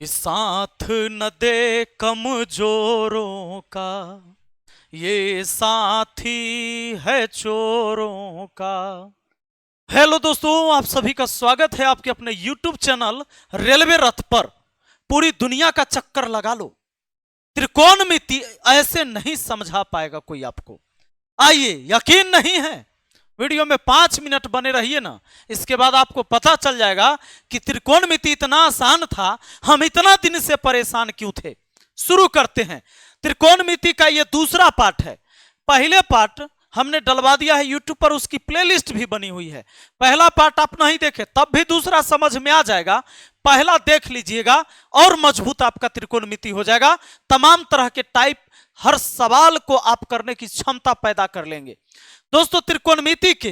कि साथ न दे कमजोरों का, ये साथी है चोरों का। हेलो दोस्तों, आप सभी का स्वागत है आपके अपने YouTube चैनल रेलवे रथ पर। पूरी दुनिया का चक्कर लगा लो, त्रिकोणमिति ऐसे नहीं समझा पाएगा कोई आपको। आइए, यकीन नहीं है, वीडियो में 5 मिनट बने रहिए ना, इसके बाद आपको पता चल जाएगा कि त्रिकोणमिति इतना आसान था, हम इतना दिन से परेशान क्यों थे। शुरू करते हैं। त्रिकोणमिति का यह दूसरा पार्ट है। पहले पार्ट हमने डलवा दिया है यूट्यूब पर, उसकी प्लेलिस्ट भी बनी हुई है। पहला पार्ट आप नहीं देखे तब भी दूसरा समझ में आ जाएगा, पहला देख लीजिएगा और मजबूत आपका त्रिकोणमिति हो जाएगा। तमाम तरह के टाइप, हर सवाल को आप करने की क्षमता पैदा कर लेंगे। दोस्तों, त्रिकोणमिति के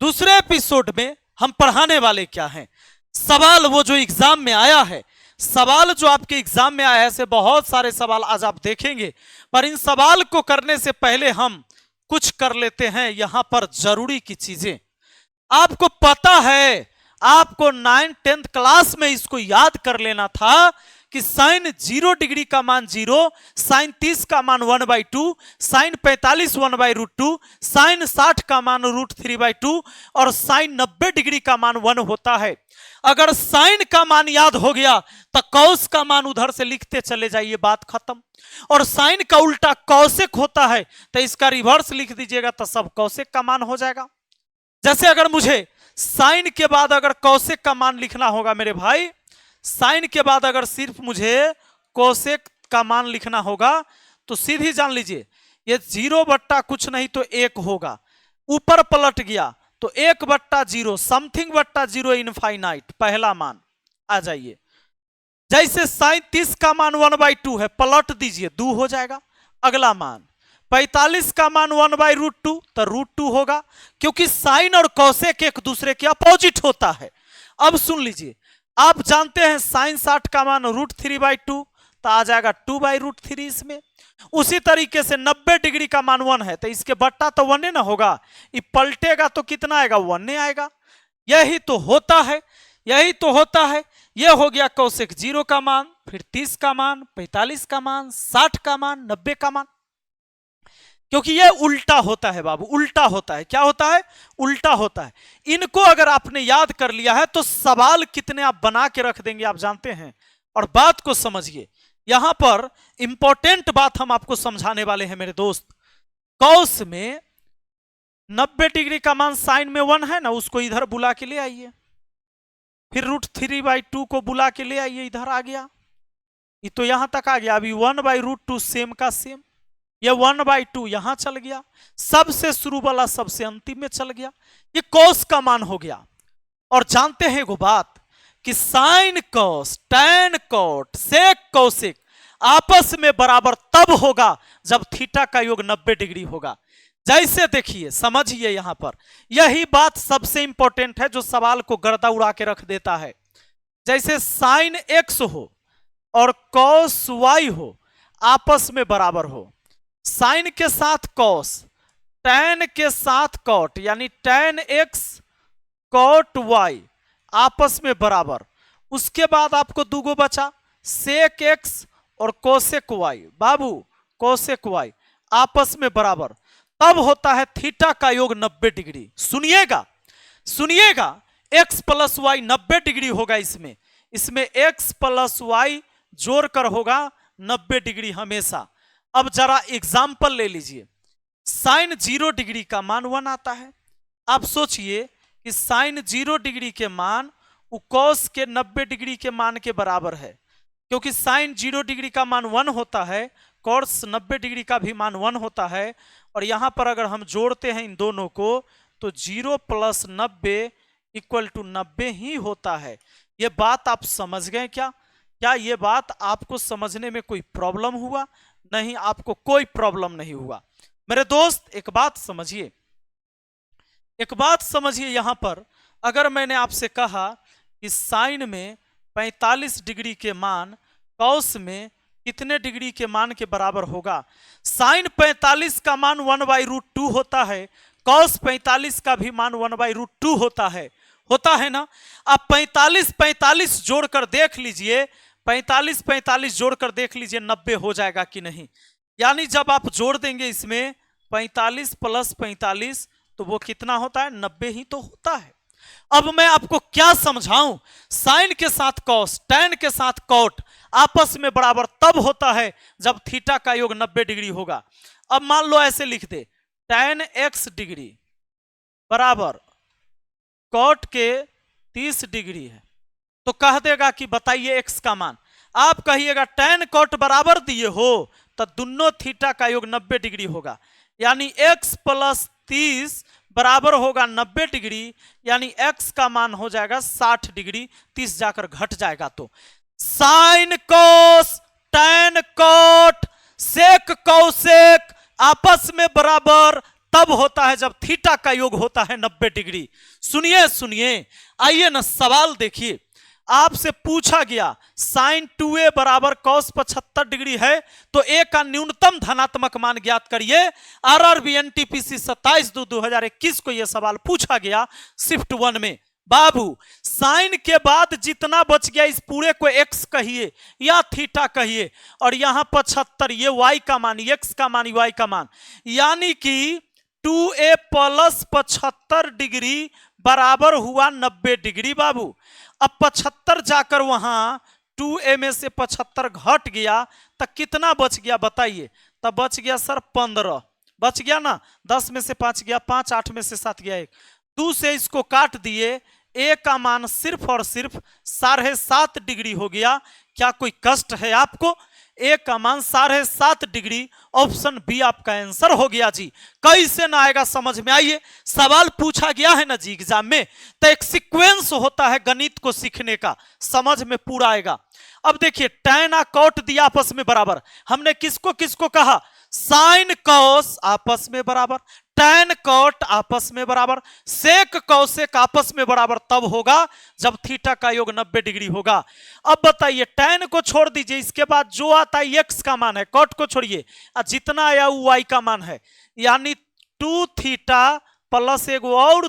दूसरे एपिसोड में हम पढ़ाने वाले क्या हैं, सवाल वो जो एग्जाम में आया है, सवाल जो आपके एग्जाम में आया है, ऐसे बहुत सारे सवाल आज आप देखेंगे। पर इन सवाल को करने से पहले हम कुछ कर लेते हैं यहां पर जरूरी की चीजें। आपको पता है, आपको 9th-10th क्लास में इसको याद कर लेना था कि साइन 0 डिग्री का मान 0, साइन 30 का मान 1/2, साइन 45 1/√2, साइन 60 का मान √3/2 और साइन 90 डिग्री का मान 1 होता है। अगर साइन का मान याद हो गया तो कॉस का मान उधर से लिखते चले जाइए, बात खत्म। और साइन का उल्टा कौशिक होता है तो इसका रिवर्स लिख दीजिएगा तो सब कौशिक का मान हो जाएगा। जैसे अगर मुझे साइन के बाद अगर कौशिक का मान लिखना होगा मेरे भाई, साइन के बाद अगर सिर्फ मुझे कोसेक का मान लिखना होगा तो सीधी जान लीजिए ये 0 बट्टा कुछ नहीं तो 1 होगा। ऊपर पलट गया तो 1/0, समथिंग बट्टा 0 इनफाइनाइट, पहला मान आ जाइए। जैसे साइन 30 का मान 1/2 है, पलट दीजिए 2 हो जाएगा। अगला मान 45 का मान 1/√2 तो √2 होगा, क्योंकि साइन और कौसेक एक दूसरे के अपोजिट होता है। अब सुन लीजिए, आप जानते हैं साइन 60 का मान √3/2 तो आ जाएगा 2/√3 इसमें। उसी तरीके से 90 डिग्री का मान 1 है तो इसके बट्टा तो 1 ना होगा, ये पलटेगा तो कितना आएगा, 1 आएगा। यही तो होता है, यही तो होता है। यह हो गया कौशिक 0 का मान, फिर 30 का मान, 45 का मान, 60 का मान, 90 का मान। क्योंकि यह उल्टा होता है बाबू, उल्टा होता है। क्या होता है? उल्टा होता है। इनको अगर आपने याद कर लिया है तो सवाल कितने आप बना के रख देंगे आप जानते हैं। और बात को समझिए, यहां पर इंपॉर्टेंट बात हम आपको समझाने वाले हैं मेरे दोस्त। कौस में 90 डिग्री का मान साइन में 1 है ना, उसको इधर बुला के ले आइए। फिर √3/2 को बुला के ले आइए, इधर आ गया। ये तो यहां तक आ गया। अभी 1/√2 सेम का सेम, ये 1/2 यहां चल गया, सबसे शुरू वाला सबसे अंतिम में चल गया। ये कॉस का मान हो गया। और जानते हैं एगो बात कि साइन कॉस, टैन कॉट, सेक कौशिक आपस में बराबर तब होगा जब थीटा का योग 90 डिग्री होगा। जैसे देखिए, समझिए, यहां पर यही बात सबसे इंपॉर्टेंट है जो सवाल को गर्दा उड़ा के रख देता है। जैसे साइन x हो और कॉस y हो, आपस में बराबर हो, साइन के साथ कॉस, टैन के साथ कॉट, यानी टैन x कॉट y आपस में बराबर। उसके बाद आपको दूगो बचा, सेक x और कोसेक y। बाबू, कोसेक y आपस में बराबर, तब होता है थीटा का योग 90 डिग्री। सुनिएगा, सुनिएगा, x प्लस y 90 डिग्री होगा। इसमें इसमें x प्लस y जोड़कर होगा 90 डिग्री हमेशा। अब जरा एग्जाम्पल ले लीजिए। साइन 0 डिग्री का मान 1 आता है। आप सोचिए कि साइन 0 डिग्री के मान कॉस के 90 डिग्री के मान के बराबर है। क्योंकि साइन 0 डिग्री का मान 1 होता है, कॉस 90 डिग्री का भी मान 1 होता है। और यहां पर अगर हम जोड़ते हैं इन दोनों को तो 0 + 90 = 90 ही होता है। यह बात आप समझ गए क्या? क्या यह बात आपको समझने में कोई प्रॉब्लम हुआ? नहीं, आपको कोई प्रॉब्लम नहीं हुआ। मेरे दोस्त, एक बात समझिए, एक बात समझिए। यहां पर अगर मैंने आपसे कहा कि साइन में 45 डिग्री के मान कॉस में कितने डिग्री के मान के बराबर होगा? साइन 45 का मान 1/√2 होता है, कॉस 45 का भी मान 1/√2 होता है ना। अब 45 जोड़कर देख लीजिए, 45 45 जोड़कर देख लीजिए 90 हो जाएगा कि नहीं। यानी जब आप जोड़ देंगे इसमें 45 प्लस 45 तो वो कितना होता है, 90 ही तो होता है। अब मैं आपको क्या समझाऊं, साइन के साथ कॉस, टैन के साथ कॉट आपस में बराबर तब होता है जब थीटा का योग 90 डिग्री होगा। अब मान लो ऐसे लिख दे, टैन x डिग्री बराबर कॉट के 30 डिग्री है, तो कह देगा कि बताइए x का मान। आप कहिएगा टैन कॉट बराबर दिए हो तो दोनों थीटा का योग 90 डिग्री होगा, यानी x प्लस 30 बराबर होगा 90 डिग्री, यानी x का मान हो जाएगा 60 डिग्री, 30 जाकर घट जाएगा। तो sine cos tan cot sec cosec आपस में बराबर तब होता है जब थीटा का योग होता है 90 डिग्री। सुनिए सुनिए, आइए ना सवाल देखिए, आपसे पूछा गया साइन 2a बराबर कॉस 75 डिग्री है तो a का न्यूनतम धनात्मक मान ज्ञात करिए। आरआरबी एनटीपीसी 27/2/2021 को यह सवाल पूछा गया शिफ्ट 1 में। बाबू साइन के बाद जितना बच गया इस पूरे को x कहिए या थीटा कहिए, और यहां 75 ये y का मान, x का मान, y का मान, यानी कि 2a प्लस 75 डिग्री बराबर हुआ 90 डिग्री। बाबू अब 75 जाकर वहां 2a में से 75 घट गया तो कितना बच गया बताइए। तब बच गया सर 15, बच गया ना, 10 में से 5 गया 5, 8 में से 7 गया 1, 2 से इसको काट दिए, a का मान सिर्फ और सिर्फ 7.5 डिग्री हो गया। क्या कोई कष्ट है आपको? a का मान 7.5 डिग्री, ऑप्शन बी आपका आंसर हो गया जी। कैसे ना आएगा समझ में, आइए सवाल पूछा गया है ना जी एग्जाम में, तो एक सीक्वेंस होता है गणित को सीखने का, समझ में पूरा आएगा। अब देखिए टैन और कॉट दिया आपस में बराबर, हमने किसको किसको कहा, साइन कॉस आपस में बराबर, टैन कॉट आपस में बराबर, सेक कौसेक आपस में बराबर तब होगा जब थीटा का योग 90 डिग्री होगा। अब बताइए टैन को छोड़ दीजिए, इसके बाद जो आता है एक्स का मान है, कॉट को छोड़िए, जितना आया वो वाई का मान है, यानी 2 थीटा प्लस एक और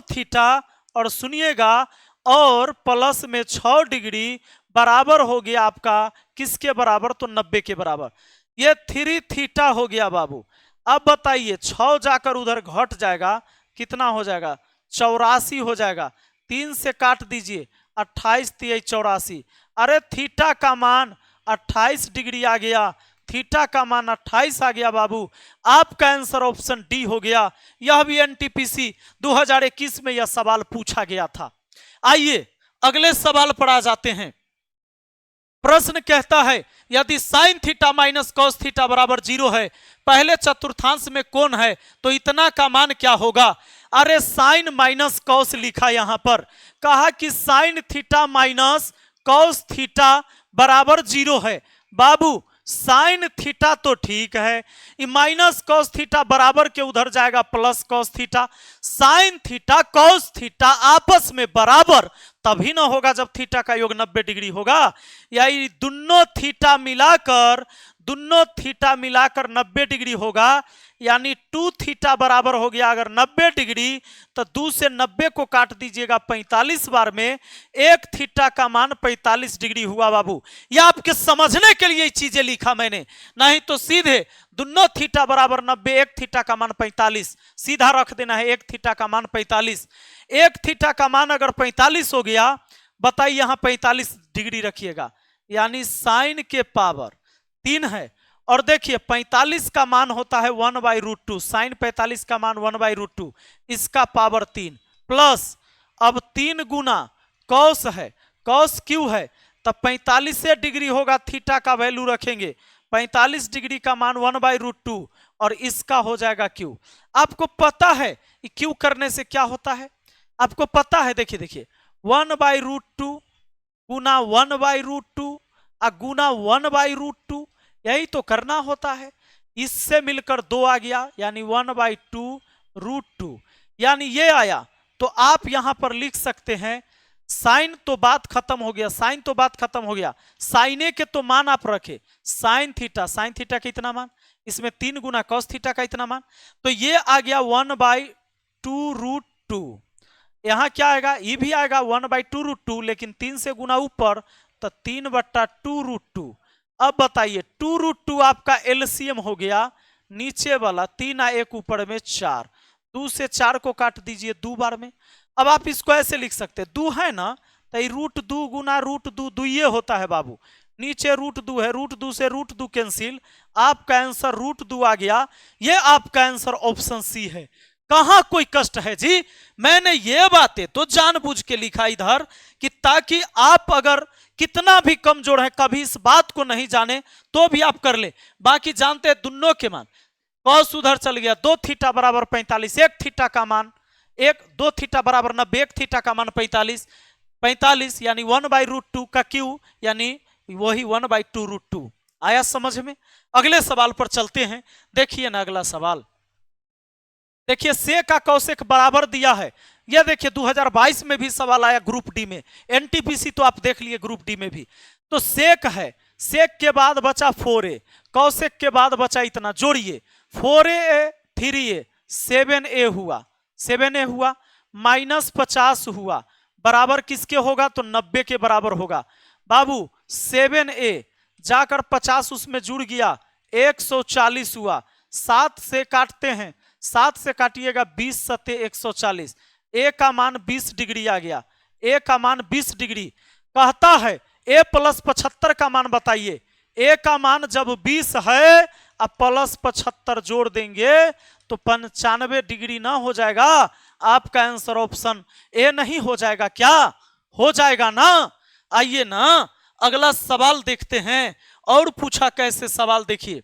थीटा, और सुनिएगा और प्लस में 6 डिग्री बराबर हो गया आपका किसके बराबर, तो 90 के बराबर। ये 3 थीटा हो गया बाबू। अब बताइए 6 जाकर उधर घट जाएगा, कितना हो जाएगा, 84 हो जाएगा, 3 से काट दीजिए, 28 3 84, अरे थीटा का मान 28 डिग्री आ गया, थीटा का मान 28 आ गया बाबू। आपका आंसर ऑप्शन डी हो गया। यह भी एनटीपीसी 2021 में यह सवाल पूछा गया था। आइए अगले सवाल पर आ जाते हैं। प्रश्न कहता है यदि sine theta minus cos theta बराबर 0 है, पहले चतुर्थांश में कौन है तो इतना का मान क्या होगा। अरे साइन माइनस कॉस लिखा यहां पर, कहा कि sine theta minus cos theta बराबर 0 है। बाबू साइन थीटा तो ठीक है, माइनस कॉस थीटा बराबर के उधर जाएगा plus cos theta, sine theta cos theta आपस में बराबर तभी ना होगा जब थीटा का योग 90 डिग्री होगा। यानी दोनों थीटा मिलाकर 90 डिग्री होगा, यानी 2 थीटा बराबर हो गया अगर 90 डिग्री, तो 2 से 90 को काट दीजिएगा 45 बार में, 1 थीटा का मान 45 डिग्री हुआ बाबू। यह आपके समझने के लिए चीजें लिखा मैंने, नहीं तो सीधे दोनों थीटा बराबर 90, 1 थीटा का मान 45 सीधा रख देना है, 1 थीटा का मान 45, 1 थीटा का मान अगर 45 हो गया, बताइए यहां 45 डिग्री रखिएगा, यानी साइन के पावर 3 है। और देखिए 45 का मान होता है 1/√2, साइन 45 का मान 1/√2, इसका पावर 3 प्लस अब 3 गुना कॉस है, कॉस क्यू है, तब 45 डिग्री होगा, थीटा का वैल्यू रखेंगे, 45 डिग्री का मान 1/√2 और इसका हो जाएगा क्यू। आपको पता है क्यू करने से क्या होता है, आपको पता है, देखिए 1/√2 गुना 1/√2 गुना 1/√2, यही तो करना होता है। इससे मिलकर 2 आ गया, यानी 1/2√2, यानी ये आया। तो आप यहां पर लिख सकते हैं साइन तो बात खत्म हो गया, साइन तो बात खत्म हो गया, साइने के तो मान आप रखे, साइन थीटा का इतना मान, इसमें 3 गुना कॉस थीटा का इतना मान, तो ये आ गया 1/2√2, यहाँ क्या आएगा, ये भी आएगा 1/2√2, लेकिन 3 से गुना ऊपर तो 3/2√2। अब बताइए 2√2 आपका एलसीएम हो गया, नीचे वाला 3 और 1 ऊपर में 4, 2 से 4 को काट दीजिए 2 बार में। अब आप इसको ऐसे लिख सकते हैं, 2 है ना तो √2 गुना √2 दुइये होता है बाबू, नीचे √2 है, √2 से √2 कैंसिल, आपका आंसर √2 आ गया। ये आपका आंसर ऑप्शन सी है। कहां कोई कष्ट है जी, मैंने ये बातें तो जानबूझ के लिखा इधर कि ताकि आप अगर कितना भी कमजोर है कभी इस बात को नहीं जाने तो भी आप कर ले। बाकी जानते हैं दोनों के मान, कॉस उधर चल गया, 2 थीटा बराबर 45, 1 थीटा का मान 2 थीटा बराबर 90, 1 थीटा का मान 45 यानी 1/√2 का क्यू यानी वही 1/2√2 आया समझ में। अगले सवाल पर चलते हैं, देखिए ना अगला सवाल, देखिए सेक का कौशिक बराबर दिया है। यह देखिए 2022 में भी सवाल आया ग्रुप डी में, एनटीपीसी तो आप देख लिए ग्रुप डी में भी। तो सेक है, सेक के बाद बचा 4a, कौशिक के बाद बचा इतना, जोड़िए 4a 3a 7a हुआ, 7a हुआ माइनस 50 हुआ, बराबर किसके होगा तो 90 के बराबर होगा बाबू। 7a जाकर 50 उसमें जुड़ गया 140 हुआ, 7 से काटते हैं, 7 से काटिएगा 20 सत्ते 140, ए का मान 20 डिग्री आ गया, ए का मान 20 डिग्री। कहता है ए प्लस 75 का मान बताइए, ए का मान जब 20 है अब प्लस 75 जोड़ देंगे तो 95 डिग्री ना हो जाएगा, आपका आंसर ऑप्शन ए नहीं हो जाएगा क्या, हो जाएगा ना। आइए ना अगला सवाल देखते हैं, और पूछा कैसे सवाल देखिए,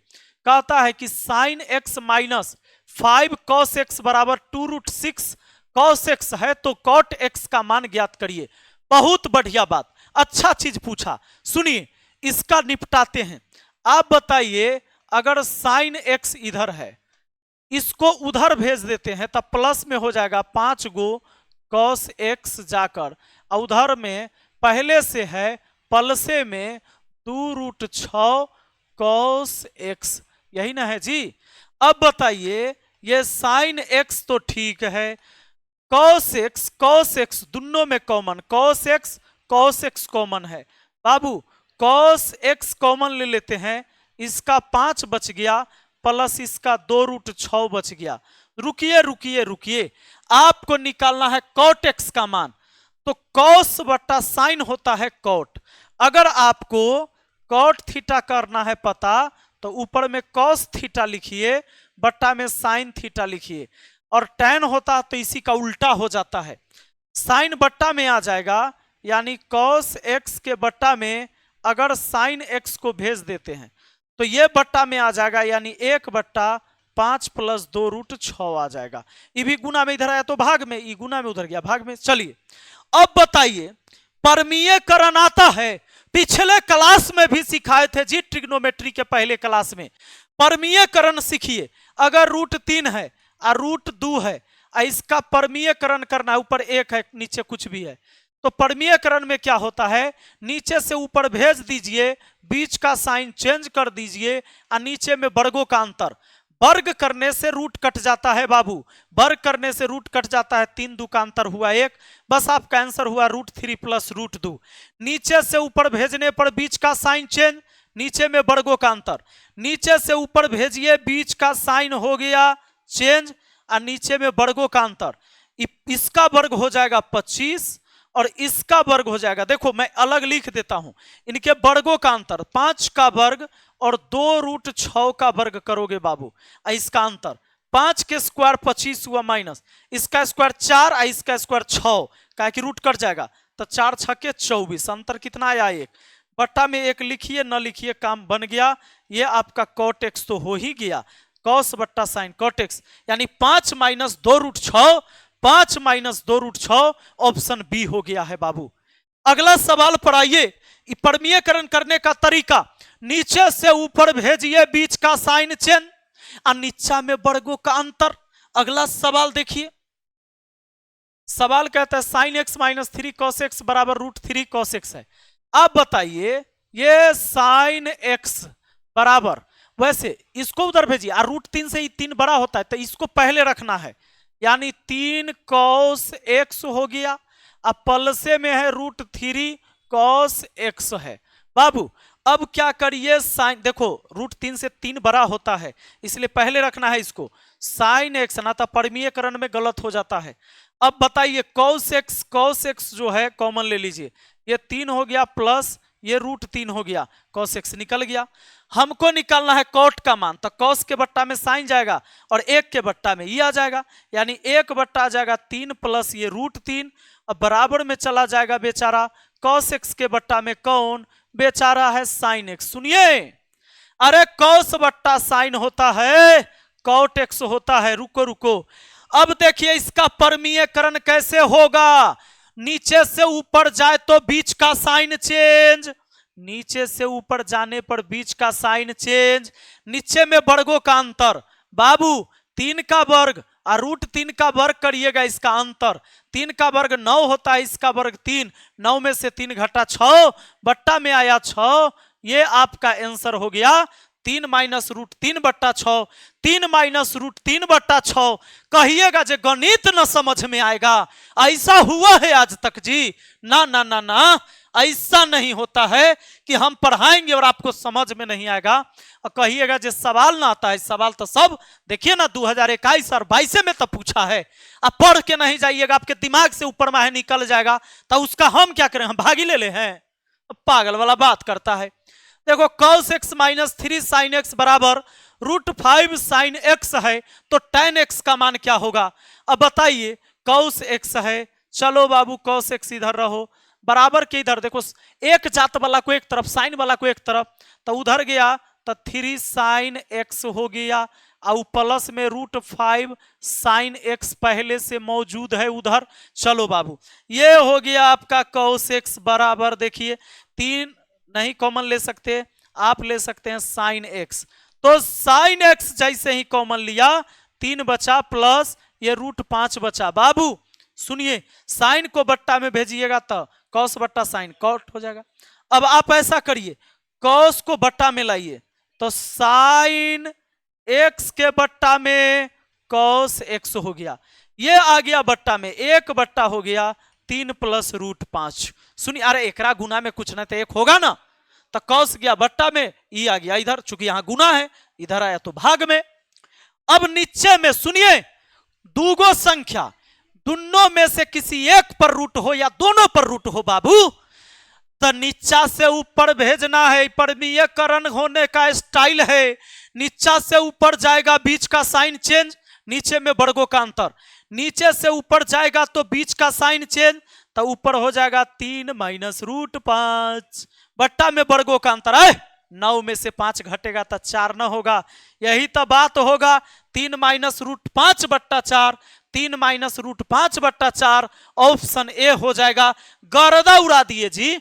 कहता है कि sine x minus 5 cos x बराबर 2√6 cos x है तो cot x का मान ज्ञात करिए। बहुत बढ़िया बात, अच्छा चीज पूछा, सुनिए इसका निपटाते हैं। आप बताइए अगर साइन x इधर है, इसको उधर भेज देते हैं तब प्लस में हो जाएगा 5 गो cos x जाकर, उधर में पहले से है पलसे में 2√6 cos x, यही ना है जी। अब बताइए ये साइन x तो ठीक है, cos x दोनों में कॉमन, cos x कॉमन है बाबू, cos x कॉमन ले लेते हैं, इसका 5 बच गया प्लस इसका 2√6 बच गया। रुकिए रुकिए रुकिए, आपको निकालना है cot x का मान, तो cos बटा साइन होता है cot। अगर आपको cot थीटा करना है पता तो ऊपर में cos थीटा लिखिए, बट्टा में साइन थीटा लिखिए, और tan होता तो इसी का उल्टा हो जाता है, साइन बट्टा में आ जाएगा, यानी cos x के बट्टा में अगर साइन x को भेज देते हैं तो ये बट्टा में आ जाएगा, यानी 1/5 + 2√6 आ जाएगा। ये भी गुना में इधर आया तो भाग में, ये गुना में उधर गया भाग में। चलिए अब बताइए परमीयकरण आता है, पिछले क्लास में भी सिखाए थे जी, ट्रिग्नोमेट्री के पहले क्लास में परमीयकरण सीखिए। अगर √3 है और √2 है, इसका परमीयकरण करना, ऊपर 1 है नीचे कुछ भी है, तो परमीयकरण में क्या होता है, नीचे से ऊपर भेज दीजिए, बीच का साइन चेंज कर दीजिए, और नीचे में वर्गों का अंतर, वर्ग करने से रूट कट जाता है बाबू, वर्ग करने से रूट कट जाता है, 3 2 का अंतर हुआ 1, बस आपका आंसर हुआ √3 + √2। नीचे से ऊपर भेजने पर बीच का साइन चेंज, नीचे में वर्गों का अंतर, नीचे से ऊपर भेजिए बीच का साइन हो गया चेंज, और नीचे में वर्गों का अंतर, इसका वर्ग हो जाएगा 25 और इसका वर्ग हो जाएगा, देखो मैं अलग लिख देता हूं, इनके वर्गों का अंतर 5 का वर्ग और 2√6 का वर्ग करोगे बाबू, इसका अंतर 5 के स्क्वायर 25 हुआ माइनस, इसका स्क्वायर 4 और इसका स्क्वायर 6, क्या कि रूट कट जाएगा, तो 4 × 6 = 24, अंतर कितना आया 1, बट्टा में 1 लिखिए न लिखिए काम बन गया। ये आपका cot x तो हो ही गया, cos बट्टा साइन cot x, यानी 5 - 2√6, 5 - 2√6 ऑप्शन बी हो गया है बाबू। अगला सवाल पर आइए, परमीयकरण करने का तरीका, नीचे से ऊपर भेजिए बीच का साइन चेंज और नीचा में वर्गों का अंतर। अगला सवाल देखिए, सवाल कहता है साइन x - 3 cos x बराबर √3 cos x है। अब बताइए ये साइन x बराबर, वैसे इसको उधर भेजिए, और √3 से ही 3 बड़ा होता है तो इसको पहले रखना है, यानी 3 cos x हो गया। अब पलसे में है √3 cos x है बाबू। अब क्या करिए, साइन देखो √3 से 3 बड़ा होता है, इसलिए पहले रखना है इसको साइन x, ना तो परमीयकरण में गलत हो जाता है। अब बताइए cos x जो है कॉमन ले लीजिए, ये 3 हो गया प्लस ये √3 हो गया, cos x निकल गया। हमको निकालना है कॉट का मान, तो cos के बट्टा में साइन जाएगा और 1 के बट्टा में ये आ जाएगा, यानी 1 बट्टा आ जाएगा 3 प्लस ये √3। अब बराबर में चला जाएगा बेचारा cos x के बट्टा में कौन बेचारा है sin x। सुनिए, अरे cos बट्टा साइन होता है cot x होता है। रुको रुको, अब देखिए इसका परमीयकरण कैसे होगा। नीचे से ऊपर जाए तो बीच का साइन चेंज, नीचे से ऊपर जाने पर बीच का साइन चेंज। नीचे में वर्गों का अंतर बाबू, 3 का वर्ग और √3 का वर्ग करिएगा, इसका अंतर 3 का वर्ग 9 होता है, इसका वर्ग 3, 9 में से 3 घटा 6, बट्टा में आया 6। ये आपका आंसर हो गया 3 माइनस √3 बट्टा 6, 3 माइनस √3 बट्टा 6। कहिएगा जे गणित न समझ में आएगा, ऐसा हुआ है आज तक जी? ना ना ना ना, ऐसा नहीं होता है कि हम पढ़ाएंगे और आपको समझ में नहीं आएगा और कहिएगा जे सवाल ना आता है। सवाल तो सब देखिए ना 2021 और 22 में तो पूछा है, आप पढ़ के नहीं जाइएगा, आपके दिमाग से ऊपर माहे निकल जाएगा, तो उसका हम क्या करें, हम भागी ले हैं? पागल वाला बात करता है। देखो cos x minus 3 sin x बराबर √5 sin x है, तो tan x का मान क्या होगा? अब बताइए, cos x है, चलो बाबू cos x इधर रहो, बराबर के इधर देखो, एक जात वाला को एक तरफ, साइन वाला को एक तरफ, तो उधर गया तो 3 sin x हो गया, और प्लस में √5 sin x पहले से मौजूद है उधर। चलो बाबू, ये हो गया आपका cos x बराबर, देखिए 3 नहीं कॉमन ले सकते, आप ले सकते हैं sin x, तो sin x जैसे ही कॉमन लिया 3 बचा प्लस ये √5 बचा। बाबू सुनिए, साइन को बट्टा में भेजिएगा तो cos बट्टा साइन कॉट हो जाएगा। अब आप ऐसा करिए, cos को बट्टा में लाइए तो sin x के बट्टा में cos x हो गया, ये आ गया बट्टा में, 1 बट्टा हो गया 3 प्लस √5। सुनिए, अरे एकरा गुना में कुछ ना तो 1 होगा ना, तो cos गया बट्टा में, ई आ गया इधर, चूंकि यहां गुना है, इधर आया तो भाग में। अब नीचे में सुनिए, दूगो संख्या दोनों में से किसी एक पर रूट हो या दोनों पर रूट हो बाबू, तो नीचा से ऊपर भेजना है, परमीयकरण होने का स्टाइल है। नीचा से ऊपर जाएगा बीच का साइन चेंज, नीचे में वर्गों का अंतर, नीचे से ऊपर जाएगा तो बीच का साइन चेंज, तो ऊपर हो जाएगा 3 माइनस √5 बट्टा में वर्गों का अंतर है। 9 में से 5 घटेगा तो 4 न होगा, यही तो बात होगा। 3 माइनस √5 बट्टा 4, 3 माइनस √5 बट्टा 4, ऑप्शन ए हो जाएगा। गर्दा उड़ा दिए जी,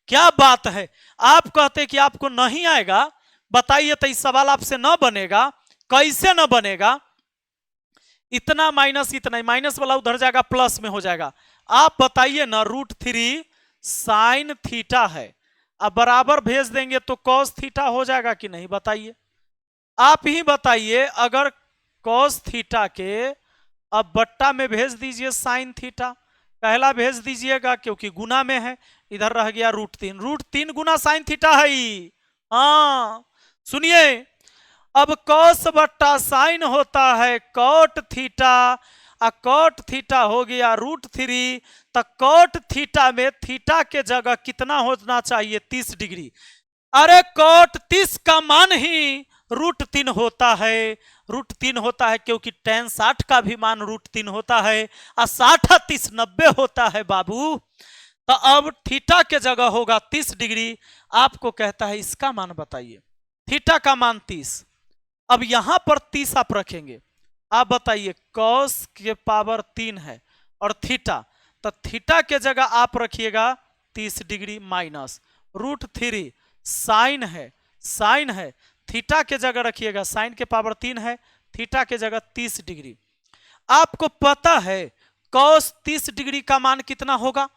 क्या बात है। आप कहते कि आपको नहीं आएगा, बताइए तो इस सवाल आपसे न बनेगा, कैसे न बनेगा? इतना माइनस इतना, माइनस वाला उधर जाएगा प्लस में हो जाएगा। आप बताइए ना, √3 साइन थीटा है, अब बराबर भेज देंगे तो cos थीटा हो जाएगा कि नहीं? बताइए, आप ही बताइए। अगर cos थीटा के अब बट्टा में भेज दीजिए साइन थीटा, पहला भेज दीजिएगा क्योंकि गुना में है, इधर रह गया √3 गुना साइन थीटा है। हाँ सुनिए, अब cos बट्टा साइन होता है cot थीटा, और cot थीटा हो गया √3, तो cot थीटा में थीटा के जगह कितना होना चाहिए? 30 डिग्री। अरे cot 30 का मान ही √3 होता है, √3 होता है क्योंकि tan 60 का भी मान √3 होता है, और 60 30 90 होता है बाबू। तो अब थीटा के जगह होगा 30 डिग्री। आपको कहता है इसका मान बताइए, थीटा का मान 30। अब यहां पर 30 आप रखेंगे, आप बताइए cos के पावर 3 है और थीटा, तो थीटा के जगह आप रखिएगा 30 डिग्री माइनस √3 साइन है, साइन है, थीटा के जगह रखिएगा, साइन के पावर 3 है, थीटा के जगह 30 डिग्री। आपको पता है cos 30 डिग्री का मान कितना होगा?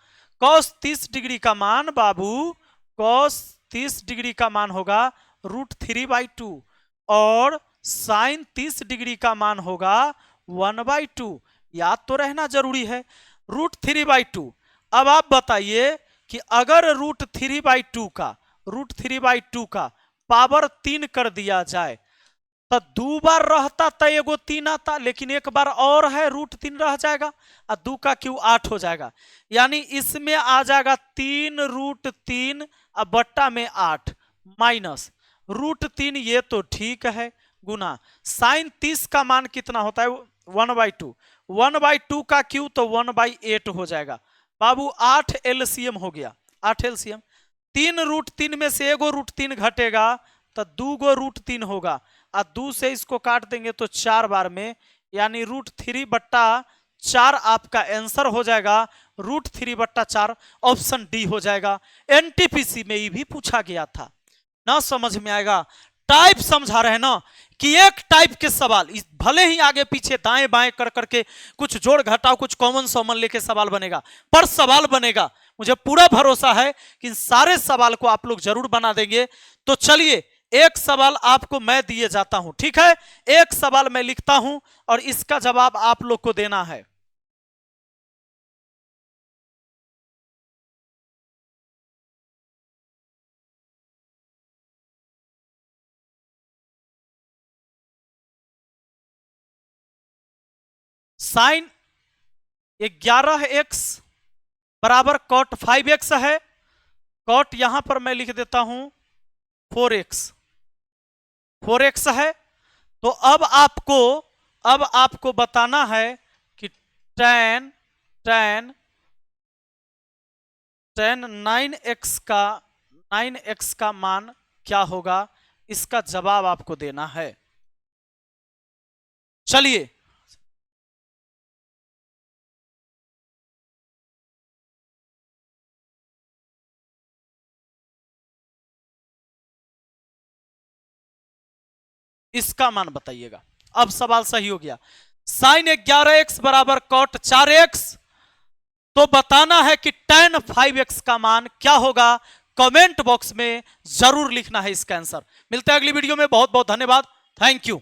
cos 30 डिग्री का मान बाबू, cos 30 डिग्री का मान होगा √3/2, और साइन 30 डिग्री का मान होगा 1/2। याद तो रहना जरूरी है। √3/2। अब आप बताइए कि अगर √3/2 का पावर 3 कर दिया जाए तो 2 बार रहता तो एगो 3 आता, लेकिन एक बार और है √3 रह जाएगा और 2 का क्यू 8 हो जाएगा। यानी इसमें आ जाएगा 3√3 और बट्टा में 8 माइनस √3, ये तो ठीक है, गुना साइन 30 का मान कितना होता है 1/2। 1/2 का क्यू तो 1/8 हो जाएगा। बाबू 8 एलसीएम हो गया, 8 एलसीएम। 3√3 में से एगो √3 घटेगा तो 2 गो √3 होगा और 2 से इसको काट देंगे तो 4 बार में, यानी √3/4 आपका आंसर हो जाएगा। √3/4 ऑप्शन डी हो जाएगा। एनटीपीसी में ये भी पूछा गया था। ना समझ में आएगा, टाइप समझा रहे ना कि एक टाइप के सवाल भले ही आगे पीछे दाएं बाएं कर करके कुछ जोड़ घटाओ कुछ कॉमन सॉमन लेके सवाल बनेगा, पर सवाल बनेगा। मुझे पूरा भरोसा है कि इन सारे सवाल को आप लोग जरूर बना देंगे। तो चलिए एक सवाल आपको मैं दिए जाता हूं, ठीक है। एक सवाल मैं लिखता हूं और इसका जवाब आप लोग को देना है। साइन 11x बराबर कॉट 5x है। कॉट यहां पर मैं लिख देता हूं 4x है। तो अब आपको बताना है कि tan 9x का मान क्या होगा, इसका जवाब आपको देना है। चलिए इसका मान बताइएगा। अब सवाल सही हो गया। साइन 11x बराबर कॉट 4x, तो बताना है कि tan 5x का मान क्या होगा। कमेंट बॉक्स में जरूर लिखना है इसका आंसर। मिलते हैं अगली वीडियो में। बहुत बहुत धन्यवाद। Thank you.